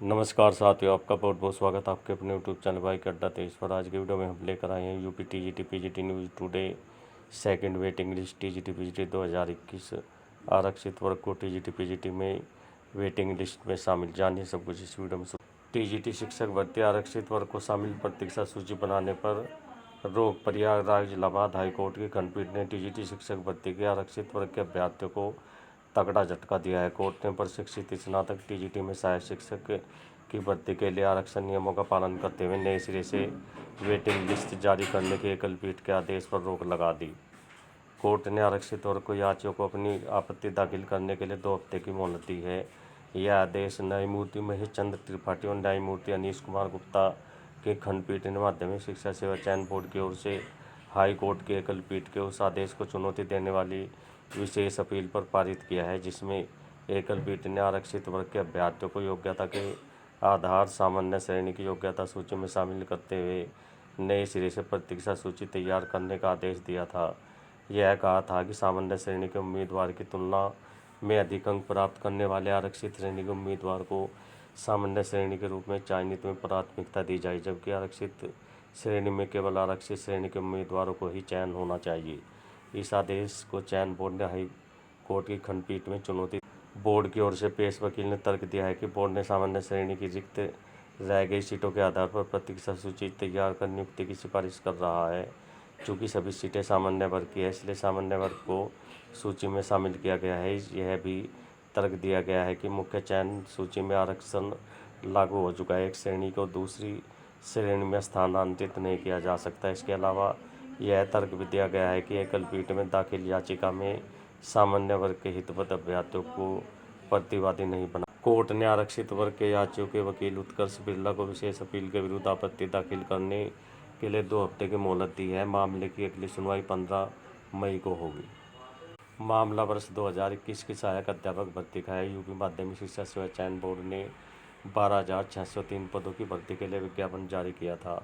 नमस्कार साथियों, आपका बहुत बहुत स्वागत है आपके अपने यूट्यूब चैनल बाइक अड्डा 23 पर। आज की वीडियो में हम लेकर आए हैं UP TGT PGT news today second waiting list TGT PGT 2021 आरक्षित वर्ग को टीजीटी पीजीटी में वेटिंग लिस्ट में शामिल। जानिए सब कुछ इस वीडियो में। टीजीटी शिक्षक भर्ती आरक्षित वर्ग को शामिल प्रतीक्षा सूची बनाने पर रोक। प्रयागराज इलाहाबाद हाईकोर्ट की खंडपीठ ने टीजीटी शिक्षक भर्ती के आरक्षित वर्ग के अभ्यर्थियों को तगड़ा झटका दिया है। कोर्ट ने प्रशिक्षित स्नातक टीजीटी में सहायक शिक्षक की भर्ती के लिए आरक्षण नियमों का पालन करते हुए नए सिरे से वेटिंग लिस्ट जारी करने के एकल पीठ के आदेश पर रोक लगा दी। कोर्ट ने आरक्षित वर्ग को याचियों को अपनी आपत्ति दाखिल करने के लिए 2 हफ्ते की मोहलत दी है। यह आदेश न्यायमूर्ति महेश चंद्र त्रिपाठी और न्यायमूर्ति अनीश कुमार गुप्ता के खंडपीठ ने माध्यमिक शिक्षा सेवा चयन बोर्ड की ओर से हाई कोर्ट के एकल पीठ के उस आदेश को चुनौती देने वाली विशेष अपील पर पारित किया है, जिसमें एकल पीठ ने आरक्षित वर्ग के अभ्यर्थियों को योग्यता के आधार सामान्य श्रेणी की योग्यता सूची में शामिल करते हुए नए सिरे से प्रतीक्षा सूची तैयार करने का आदेश दिया था। यह कहा था कि सामान्य श्रेणी के उम्मीदवार की तुलना में अधिक अंक प्राप्त करने वाले आरक्षित श्रेणी के उम्मीदवार को सामान्य श्रेणी के रूप में चयनित में प्राथमिकता दी जाए, जबकि आरक्षित श्रेणी में केवल आरक्षित श्रेणी के उम्मीदवारों को ही चयन होना चाहिए। इस आदेश को चयन बोर्ड ने हाई कोर्ट की खंडपीठ में चुनौती। बोर्ड की ओर से पेश वकील ने तर्क दिया है कि बोर्ड ने सामान्य श्रेणी की रिक्त रह गई सीटों के आधार पर प्रतीक्षा सूची तैयार कर नियुक्ति की सिफारिश कर रहा है। चूँकि सभी सीटें सामान्य वर्ग की है, इसलिए सामान्य वर्ग को सूची में शामिल किया गया है। यह भी तर्क दिया गया है कि मुख्य चयन सूची में आरक्षण लागू हो चुका है, एक श्रेणी को दूसरी श्रेणी में स्थानांतरित नहीं किया जा सकता। इसके अलावा यह तर्क भी दिया गया है कि एकल पीठ में दाखिल याचिका में सामान्य वर्ग के हितवत अभ्यर्थियों को प्रतिवादी नहीं बना। कोर्ट ने आरक्षित वर्ग के याचियों के वकील उत्कर्ष बिरला को विशेष अपील के विरुद्ध आपत्ति दाखिल करने के लिए 2 हफ्ते की मोहलत दी है। मामले की अगली सुनवाई 15 मई को होगी। मामला वर्ष 2021 की सहायक अध्यापक भर्ती का है। यूपी माध्यमिक शिक्षा सेवा चयन बोर्ड ने 12,603 पदों की भर्ती के लिए विज्ञापन जारी किया था।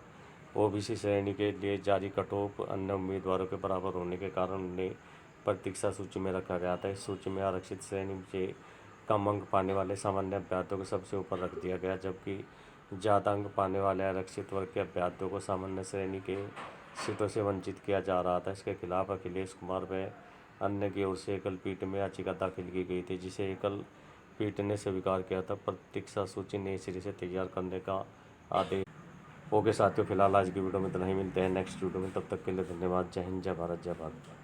ओबीसी श्रेणी के लिए जारी कट ऑफ अन्य उम्मीदवारों के बराबर होने के कारण उन्हें प्रतीक्षा सूची में रखा गया था। इस सूची में आरक्षित श्रेणी से कम अंक पाने वाले सामान्य अभ्यर्थियों को सबसे ऊपर रख दिया गया, जबकि ज़्यादा अंक पाने वाले आरक्षित वर्ग के अभ्यर्थियों को सामान्य श्रेणी के सीटों से वंचित किया जा रहा था। इसके खिलाफ अखिलेश कुमार व अन्य की ओर से एकल पीठ में याचिका दाखिल की गई थी, जिसे एकल पीठ ने स्वीकार किया था। प्रतीक्षा सूची नए सिरे से तैयार करने का आदेश। ओके साथियों, फिलहाल आज की वीडियो में इतना ही। मिलते हैं नेक्स्ट वीडियो में, तब तक के लिए धन्यवाद। जय हिंद, जय भारत, जय भारत।